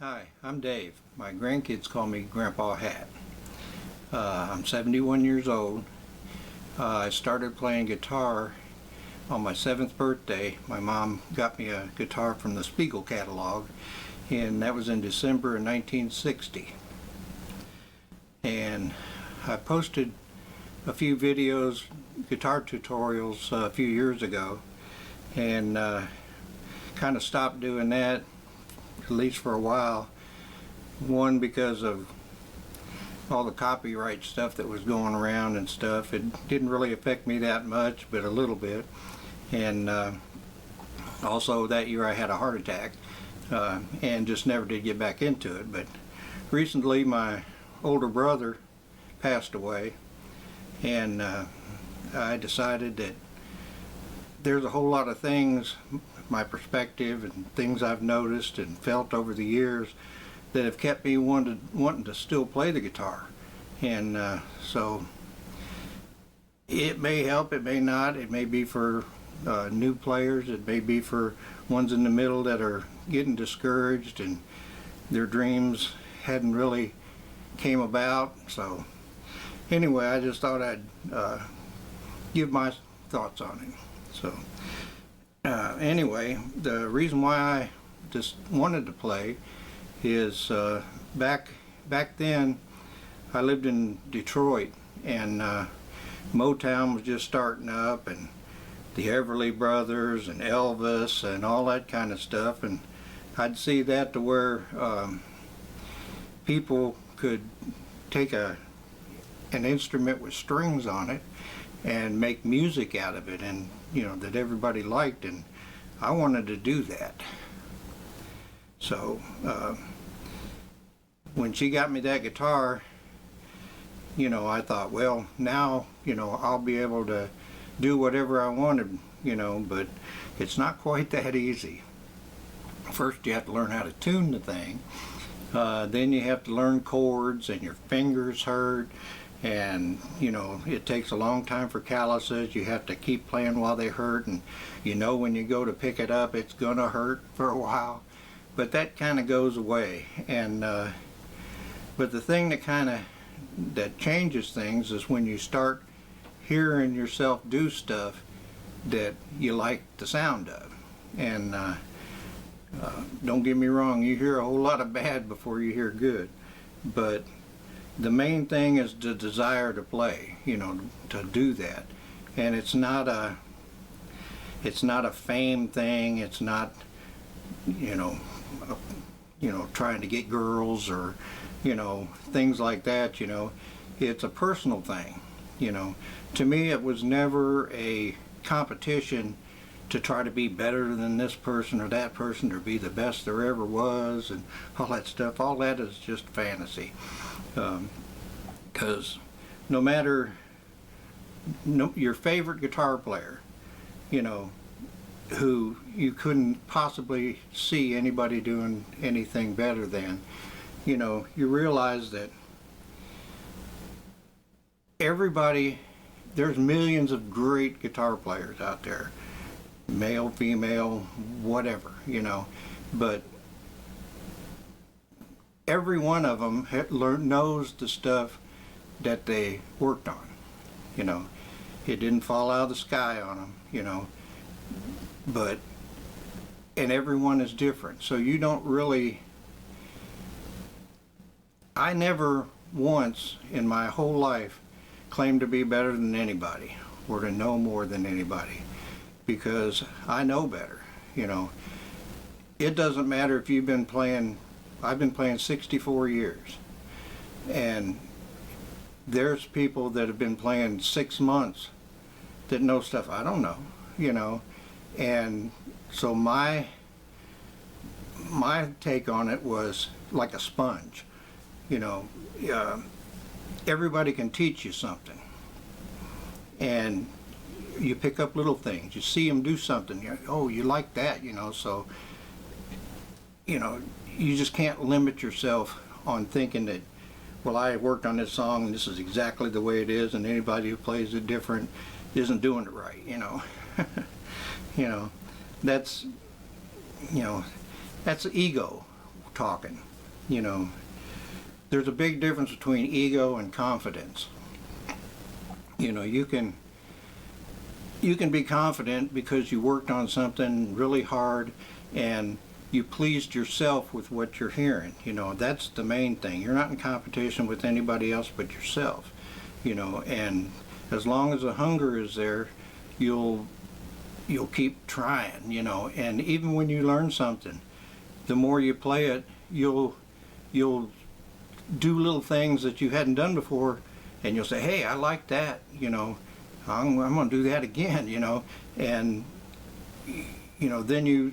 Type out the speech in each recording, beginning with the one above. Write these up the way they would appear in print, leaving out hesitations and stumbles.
Hi, I'm Dave. My grandkids call me Grandpa Hat. I'm 71 years old. I started playing guitar on my 7th birthday. My mom got me a guitar from the Spiegel catalog, and that was in December of 1960. And I posted a few videos, guitar tutorials a few years ago, and kind of stopped doing that, at least for a while. One, because of all the copyright stuff that was going around and stuff. It didn't really affect me that much, but a little bit. And also that year I had a heart attack and just never did get back into it. But recently my older brother passed away, and I decided that there's a whole lot of things, my perspective and things I've noticed and felt over the years, that have kept me wanting to still play the guitar. And so it may help, it may not. It may be for new players, it may be for ones in the middle that are getting discouraged and their dreams hadn't really came about. So anyway, I just thought I'd give my thoughts on it. So anyway, the reason why I just wanted to play is back then I lived in Detroit, and Motown was just starting up, and the Everly Brothers and Elvis and all that kind of stuff, and I'd see that to where people could take an instrument with strings on it and make music out of it, and that everybody liked, and I wanted to do that. So when she got me that guitar, I thought, well, now I'll be able to do whatever I wanted, but it's not quite that easy. First you have to learn how to tune the thing, then you have to learn chords, and your fingers hurt, and it takes a long time for calluses. You have to keep playing while they hurt, and when you go to pick it up, it's gonna hurt for a while, but that kind of goes away. And but the thing that changes things is when you start hearing yourself do stuff that you like the sound of. And don't get me wrong, you hear a whole lot of bad before you hear good, but the main thing is the desire to play, to do that. And it's not a fame thing. It's not trying to get girls or things like that. It's a personal thing. To me, it was never a competition to try to be better than this person or that person, or be the best there ever was, and all that stuff. All that is just fantasy. Because no matter your favorite guitar player, who you couldn't possibly see anybody doing anything better than, you realize that there's millions of great guitar players out there, male, female, whatever, but every one of them knows the stuff that they worked on. It didn't fall out of the sky on them, and everyone is different. So you don't really, I never once in my whole life claimed to be better than anybody or to know more than anybody, because I know better. It doesn't matter if you've been playing. I've been playing 64 years, and there's people that have been playing 6 months that know stuff I don't know, and so my take on it was like a sponge. Everybody can teach you something, and you pick up little things. You see them do something, oh, you like that, so you just can't limit yourself on thinking that, well, I worked on this song and this is exactly the way it is, and anybody who plays it different isn't doing it right. That's ego talking. You know, there's a big difference between ego and confidence. You know, you can be confident because you worked on something really hard and you pleased yourself with what you're hearing. You know, that's the main thing. You're not in competition with anybody else but yourself. You know, and as long as the hunger is there, you'll keep trying, you know. And even when you learn something, the more you play it, you'll do little things that you hadn't done before, and you'll say, hey, I like that, you know, I'm going to do that again, you know. And you know, then you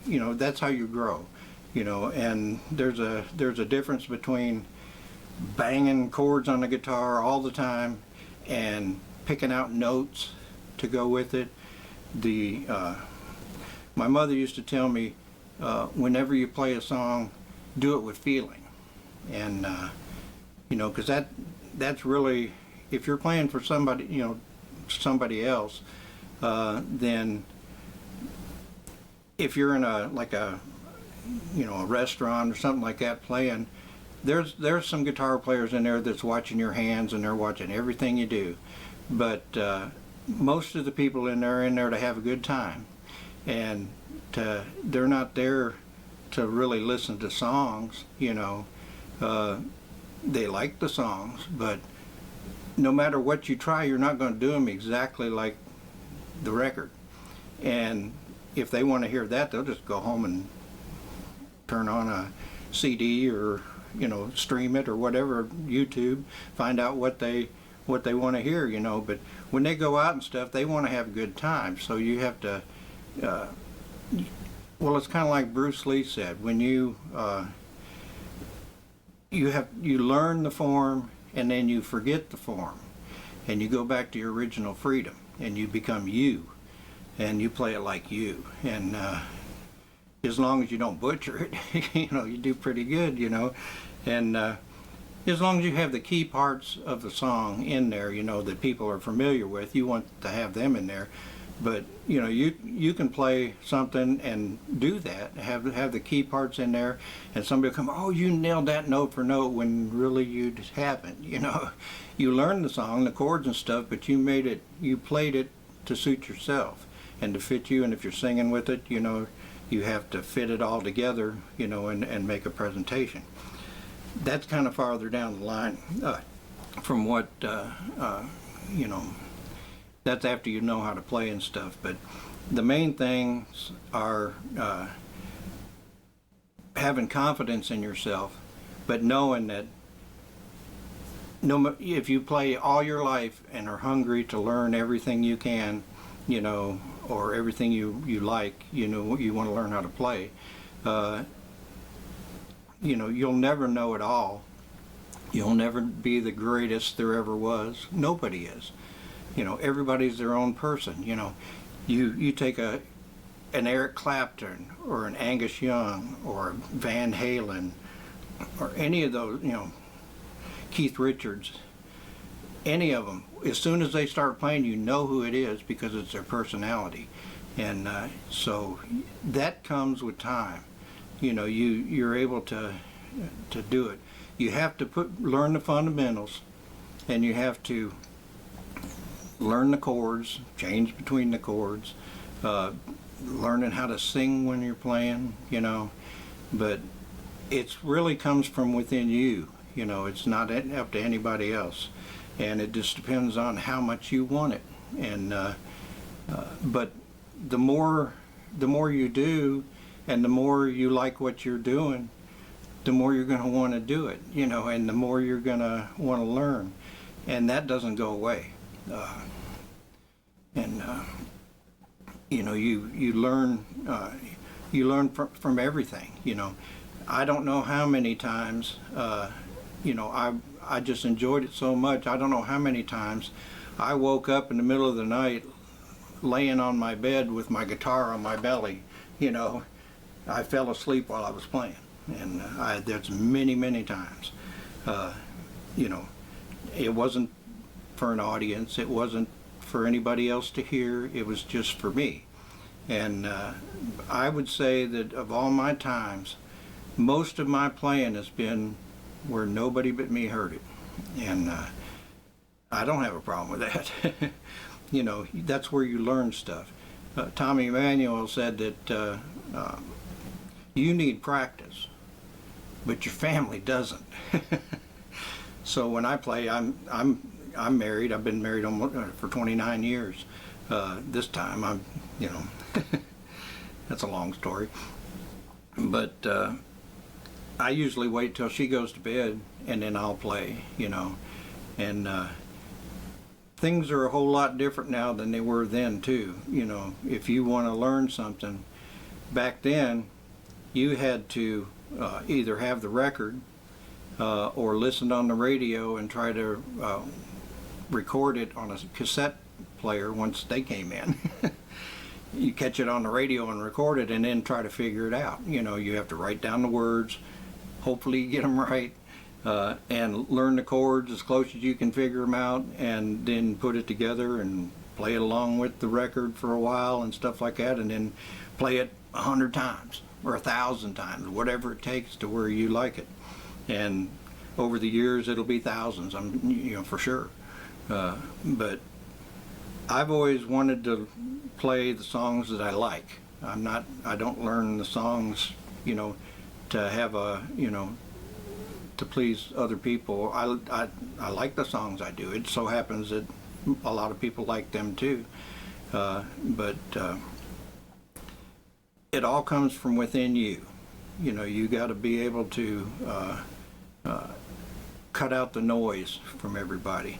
know, that's how you grow, you know. And there's a difference between banging chords on the guitar all the time and picking out notes to go with it. My mother used to tell me, whenever you play a song, do it with feeling. And you know, because that's really, if you're playing for somebody, you know, somebody else, then if you're in a you know, a restaurant or something like that playing, there's some guitar players in there that's watching your hands and they're watching everything you do. But most of the people in there are in there to have a good time, and they're not there to really listen to songs, you know. They like the songs, but no matter what you try, you're not going to do them exactly like the record. And if they want to hear that, they'll just go home and turn on a CD or, you know, stream it or whatever, YouTube, find out what they want to hear, you know. But when they go out and stuff, they want to have a good time. So you have to, well, it's kind of like Bruce Lee said, when you learn the form and then you forget the form and you go back to your original freedom and you become you and you play it like you. And as long as you don't butcher it, you know, you do pretty good, you know. And as long as you have the key parts of the song in there, you know, that people are familiar with, you want to have them in there. But you know, you can play something and do that, have the key parts in there, and somebody will come, oh, you nailed that note for note, when really you just haven't. You know, you learned the song, the chords and stuff, but you played it to suit yourself and to fit you. And if you're singing with it, you know, you have to fit it all together, you know, and make a presentation. That's kind of farther down the line from what you know. That's after you know how to play and stuff. But the main things are having confidence in yourself, but knowing that if you play all your life and are hungry to learn everything you can, you know, or everything you like, you know, you want to learn how to play, you know, you'll never know it all. You'll never be the greatest there ever was. Nobody is. You know, everybody's their own person. You know, you take an Eric Clapton or an Angus Young or Van Halen or any of those, you know, Keith Richards, any of them, as soon as they start playing, you know who it is because it's their personality. And so that comes with time. You know, you're able to do it. You have to learn the fundamentals, and you have to learn the chords, change between the chords, learning how to sing when you're playing, you know. But it really comes from within you, you know. It's not up to anybody else, and it just depends on how much you want it. And but the more you do, and the more you like what you're doing, the more you're going to want to do it, you know, and the more you're going to want to learn, and that doesn't go away. You know, you learn from everything. You know, I don't know how many times, you know, I just enjoyed it so much. I don't know how many times I woke up in the middle of the night laying on my bed with my guitar on my belly. You know, I fell asleep while I was playing, and there's many times. You know, it wasn't for an audience. It wasn't for anybody else to hear. It was just for me. And I would say that of all my times, most of my playing has been where nobody but me heard it, and I don't have a problem with that. You know, that's where you learn stuff. Tommy Emmanuel said that you need practice, but your family doesn't. So when I play, I'm married. I've been married almost for 29 years. This time I'm, you know, that's a long story. But I usually wait till she goes to bed and then I'll play, you know. And things are a whole lot different now than they were then too. You know, if you want to learn something, back then you had to either have the record or listen on the radio and try to record it on a cassette player once they came in. You catch it on the radio and record it and then try to figure it out. You know, you have to write down the words, hopefully you get them right, and learn the chords as close as you can figure them out, and then put it together and play it along with the record for a while and stuff like that, and then play it 100 times or 1,000 times, whatever it takes to where you like it. And over the years it'll be thousands, you know, for sure. But I've always wanted to play the songs that I like. I don't learn the songs, you know, to have a, you know, to please other people. I like the songs I do. It so happens that a lot of people like them too. But it all comes from within you. You know, you got to be able to cut out the noise from everybody.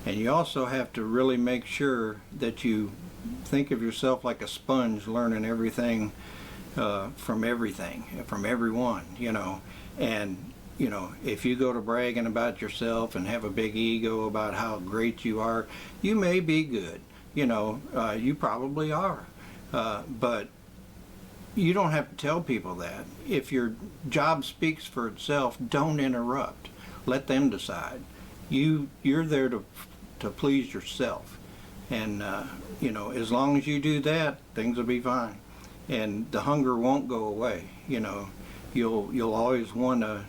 And you also have to really make sure that you think of yourself like a sponge, learning everything from everyone, you know. And, you know, if you go to bragging about yourself and have a big ego about how great you are, you may be good, you know, you probably are. But you don't have to tell people that. If your job speaks for itself, don't interrupt. Let them decide. You're there to please yourself, and you know, as long as you do that, things will be fine, and the hunger won't go away. You know, you'll always want to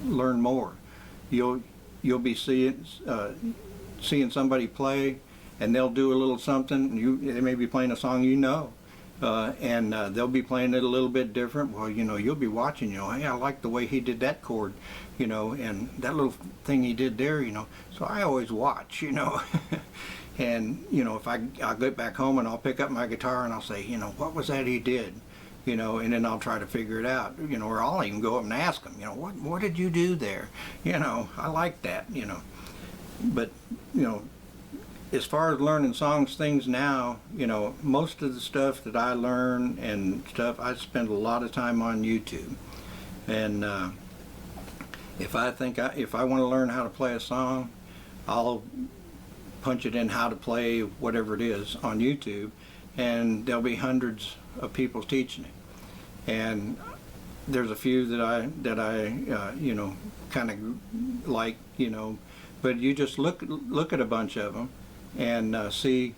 learn more. You'll be seeing somebody play, and they'll do a little something. They may be playing a song you know. And they'll be playing it a little bit different. Well, you know, you'll be watching, you know, hey, I like the way he did that chord, you know, and that little thing he did there, you know. So I always watch, you know. And, you know, if I'll get back home and I'll pick up my guitar and I'll say, you know, what was that he did? You know, and then I'll try to figure it out, you know, or I'll even go up and ask him, you know, what did you do there? You know, I like that, you know. But, you know, as far as learning things now, you know, most of the stuff that I learn and stuff, I spend a lot of time on YouTube. And if I want to learn how to play a song, I'll punch it in how to play whatever it is on YouTube, and there'll be hundreds of people teaching it. And there's a few that I you know, kind of like, you know, but you just look at a bunch of them and see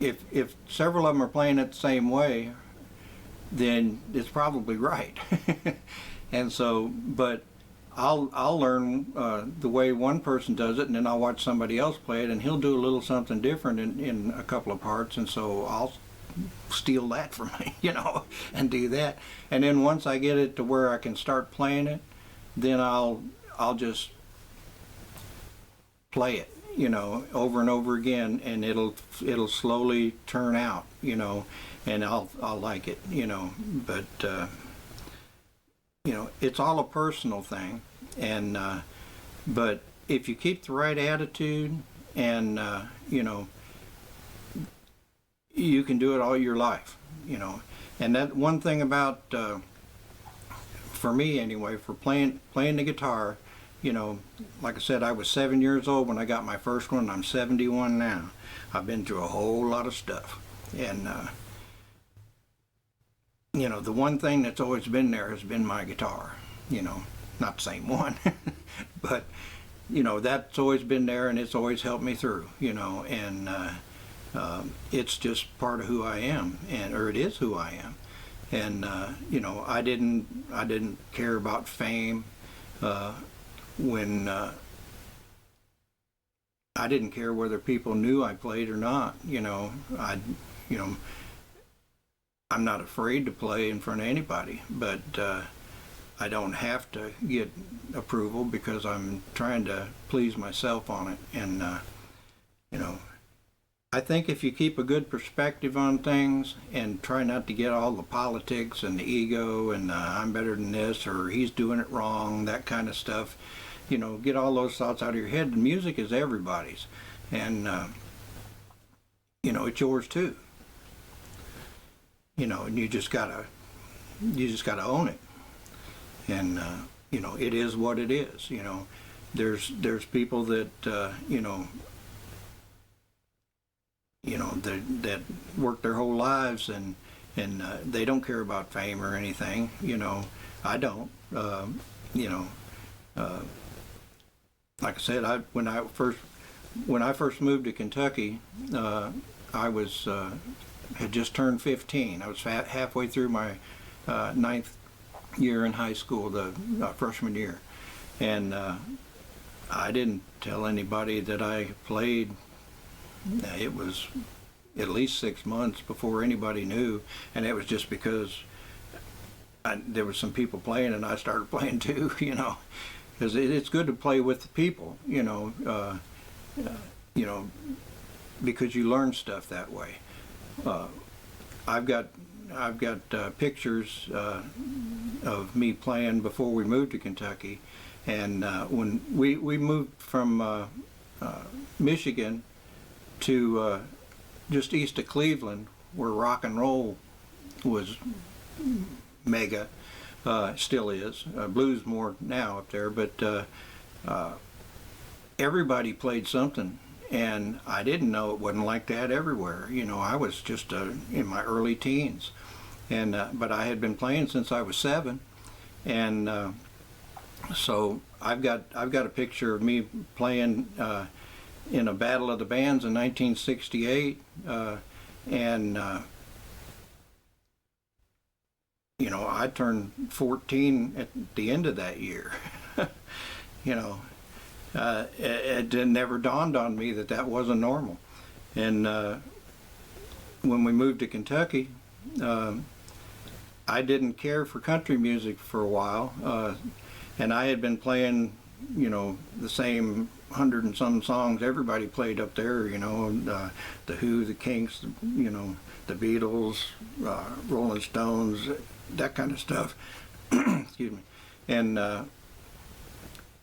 if several of them are playing it the same way, then it's probably right. And so, but I'll learn the way one person does it, and then I'll watch somebody else play it, and he'll do a little something different in a couple of parts, and so I'll steal that from me, you know, and do that. And then once I get it to where I can start playing it, then I'll just play it, you know, over and over again, and it'll slowly turn out, you know, and I'll like it, you know. But you know, it's all a personal thing, and but if you keep the right attitude, and you know, you can do it all your life, you know. And that one thing about for me anyway, for playing the guitar, you know, like I said, I was 7 years old when I got my first one. I'm 71 now. I've been through a whole lot of stuff, and you know, the one thing that's always been there has been my guitar. You know, not the same one, but you know, that's always been there, and it's always helped me through. You know, and it's just part of who I am, or it is who I am. And you know, I didn't care about fame when I didn't care whether people knew I played or not. You know, you know, I'm not afraid to play in front of anybody, but I don't have to get approval because I'm trying to please myself on it. And you know, I think if you keep a good perspective on things and try not to get all the politics and the ego and I'm better than this or he's doing it wrong, that kind of stuff, you know, get all those thoughts out of your head. The music is everybody's, and you know, it's yours too. You know, and you just gotta own it. And you know, it is what it is. You know, there's people that that work their whole lives and they don't care about fame or anything. You know, I don't. You know, like I said, when I first moved to Kentucky, I was had just turned 15. I was halfway through my ninth year in high school, the freshman year, and I didn't tell anybody that I played. It was at least 6 months before anybody knew, and it was just because there was some people playing and I started playing too, you know, because it's good to play with the people, you know, because you learn stuff that way. I've got pictures of me playing before we moved to Kentucky, and when we moved from Michigan to just east of Cleveland, where rock and roll was mega, still is. Blues more now up there, but everybody played something, and I didn't know it wasn't like that everywhere. You know, I was just in my early teens, and but I had been playing since I was 7, and so I've got a picture of me playing in a Battle of the Bands in 1968, and you know, I turned 14 at the end of that year. You know, it never dawned on me that that wasn't normal. And when we moved to Kentucky, I didn't care for country music for a while, and I had been playing, you know, the same 100 and some songs everybody played up there, you know, the Who, the Kinks, you know, the Beatles, Rolling Stones, that kind of stuff. Excuse me. And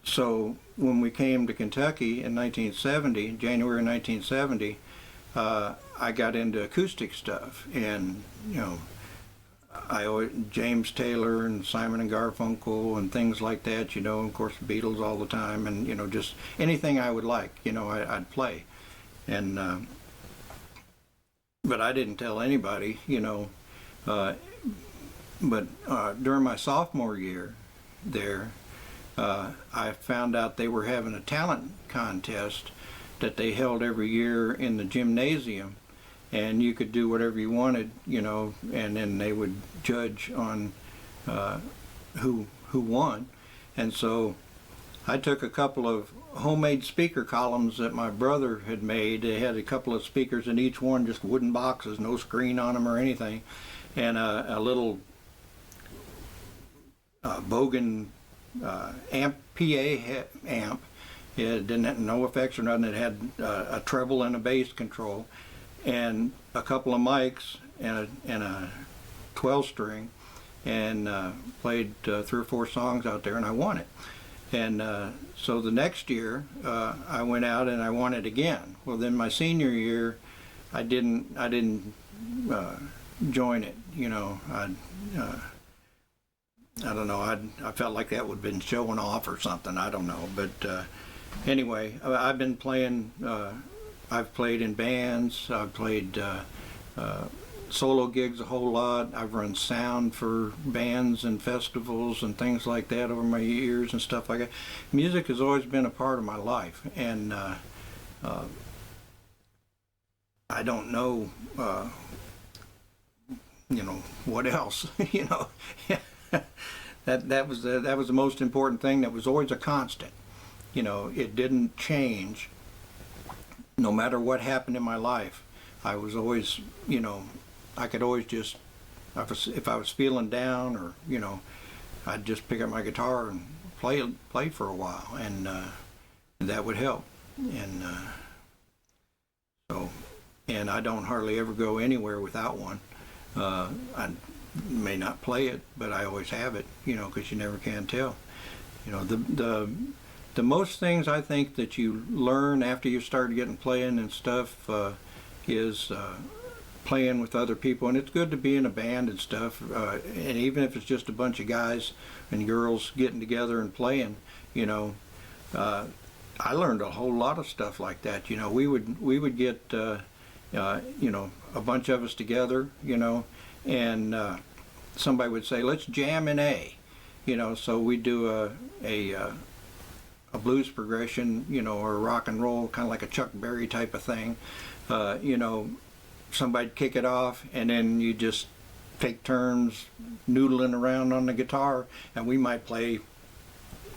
so when we came to Kentucky in 1970, January 1970, I got into acoustic stuff, and you know, James Taylor and Simon and Garfunkel and things like that, you know, and of course the Beatles all the time, and you know, just anything I would like, you know, I'd play. And but I didn't tell anybody, you know. But during my sophomore year there, I found out they were having a talent contest that they held every year in the gymnasium, and you could do whatever you wanted, you know, and then they would judge on who won. And so I took a couple of homemade speaker columns that my brother had made. They had a couple of speakers in each one, just wooden boxes, no screen on them or anything, and a little Bogan amp, PA amp. It didn't have no effects or nothing. It had a treble and a bass control, and a couple of mics and a 12 string, and played 3 or 4 songs out there, and I won it. And so the next year I went out and I won it again. Well, then my senior year I didn't join it, you know. I don't know, I felt like that would have been showing off or something, I don't know. But anyway, I've been playing, I've played in bands, I've played solo gigs a whole lot. I've run sound for bands and festivals and things like that over my years and stuff like that. Music has always been a part of my life, and I don't know what else? That was the most important thing. That was always a constant. It didn't change no matter what happened in my life. I was always, I could always just, if I was feeling down, or I'd just pick up my guitar and play for a while, and that would help. And and I don't hardly ever go anywhere without one. I may not play it, but I always have it, because you never can tell. The most things I think that you learn after you start getting playing and stuff is playing with other people. And it's good to be in a band and stuff, and even if it's just a bunch of guys and girls getting together and playing, I learned a whole lot of stuff like that. We would get a bunch of us together, and somebody would say, let's jam in A, so we'd do a blues progression, or a rock and roll, kind of like a Chuck Berry type of thing. Somebody'd kick it off, and then you just take turns noodling around on the guitar, and we might play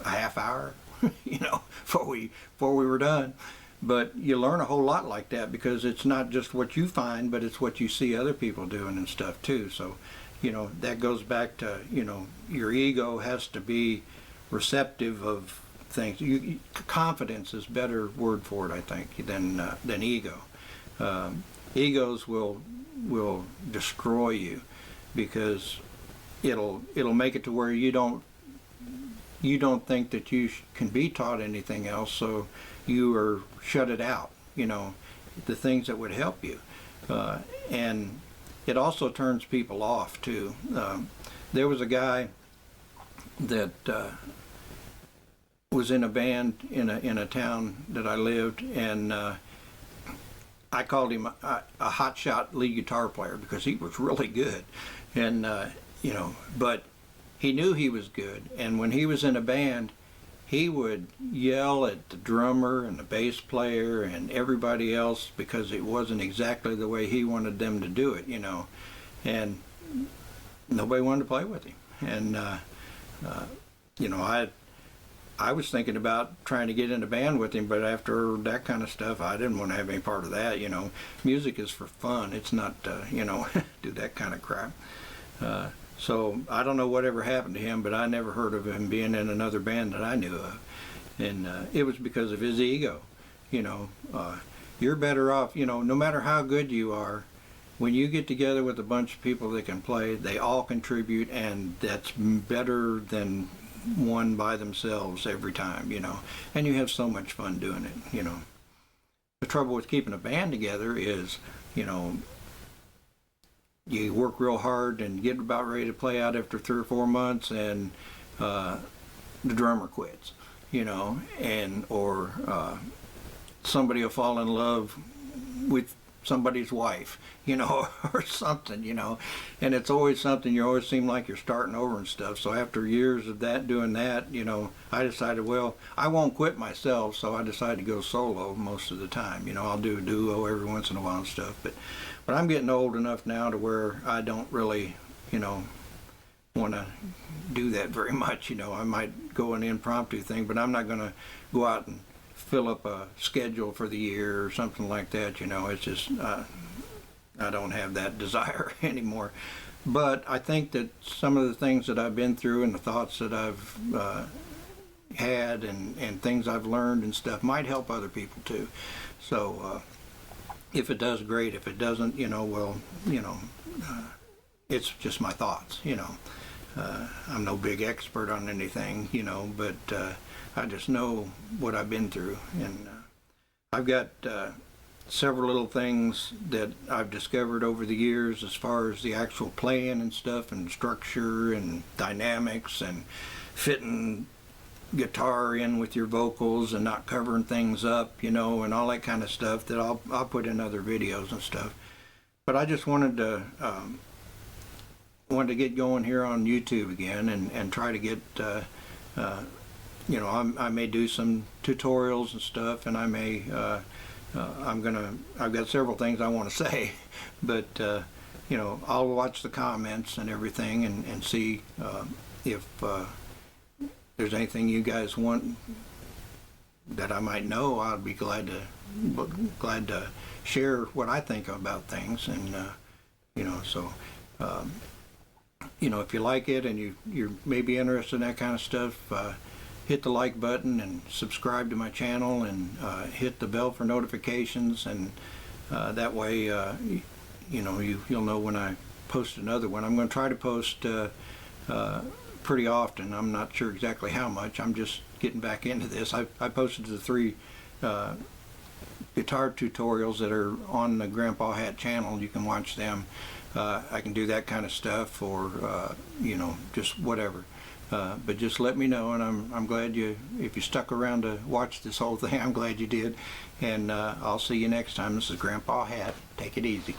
a half hour, before we were done. But you learn a whole lot like that, because it's not just what you find, but it's what you see other people doing and stuff too. So, that goes back to, your ego has to be receptive of things. Confidence is a better word for it, I think, than ego. Egos will destroy you, because it'll make it to where you don't think that you can be taught anything else, so you are shut it out, the things that would help you. And it also turns people off too. There was a guy that was in a band in a town that I lived, and I called him a hotshot lead guitar player, because he was really good. And but he knew he was good, and when he was in a band, he would yell at the drummer and the bass player and everybody else, because it wasn't exactly the way he wanted them to do it, and nobody wanted to play with him. And I was thinking about trying to get in a band with him, but after that kind of stuff, I didn't want to have any part of that. Music is for fun. It's not do that kind of crap. So I don't know whatever happened to him, but I never heard of him being in another band that I knew of. And it was because of his ego. You're better off, no matter how good you are, when you get together with a bunch of people that can play, they all contribute, and that's better than one by themselves every time, and you have so much fun doing it. The trouble with keeping a band together is, you work real hard and get about ready to play out after 3 or 4 months, and the drummer quits, or somebody will fall in love with somebody's wife, or something, and it's always something. You always seem like you're starting over and stuff. So after years of doing that, I decided, well, I won't quit myself, so I decided to go solo most of the time. I'll do a duo every once in a while and stuff, but I'm getting old enough now to where I don't really, want to do that very much. I might go an impromptu thing, but I'm not going to go out and fill up a schedule for the year or something like that. It's just I don't have that desire anymore. But I think that some of the things that I've been through and the thoughts that I've had and things I've learned and stuff might help other people too. So if it does, great. If it doesn't, it's just my thoughts. I'm no big expert on anything, but I just know what I've been through, and I've got several little things that I've discovered over the years as far as the actual playing and stuff, and structure and dynamics, and fitting guitar in with your vocals and not covering things up, and all that kind of stuff that I'll put in other videos and stuff. But I just wanted to get going here on YouTube again, and try to get I may do some tutorials and stuff, and I may I've got several things I want to say, but you know, I'll watch the comments and everything and see if there's anything you guys want that I might know. I'd be glad to share what I think about things, and you know, so you know, if you like it and you're maybe interested in that kind of stuff, hit the like button and subscribe to my channel, and hit the bell for notifications, and that way you know, you'll know when I post another one. I'm going to try to post pretty often. I'm not sure exactly how much. I'm just getting back into this. I posted the 3 guitar tutorials that are on the Grandpa Hat channel. You can watch them. I can do that kind of stuff, or you know, just whatever. But just let me know, and I'm glad if you stuck around to watch this whole thing, I'm glad you did. And I'll see you next time. This is Grandpa Hat. Take it easy.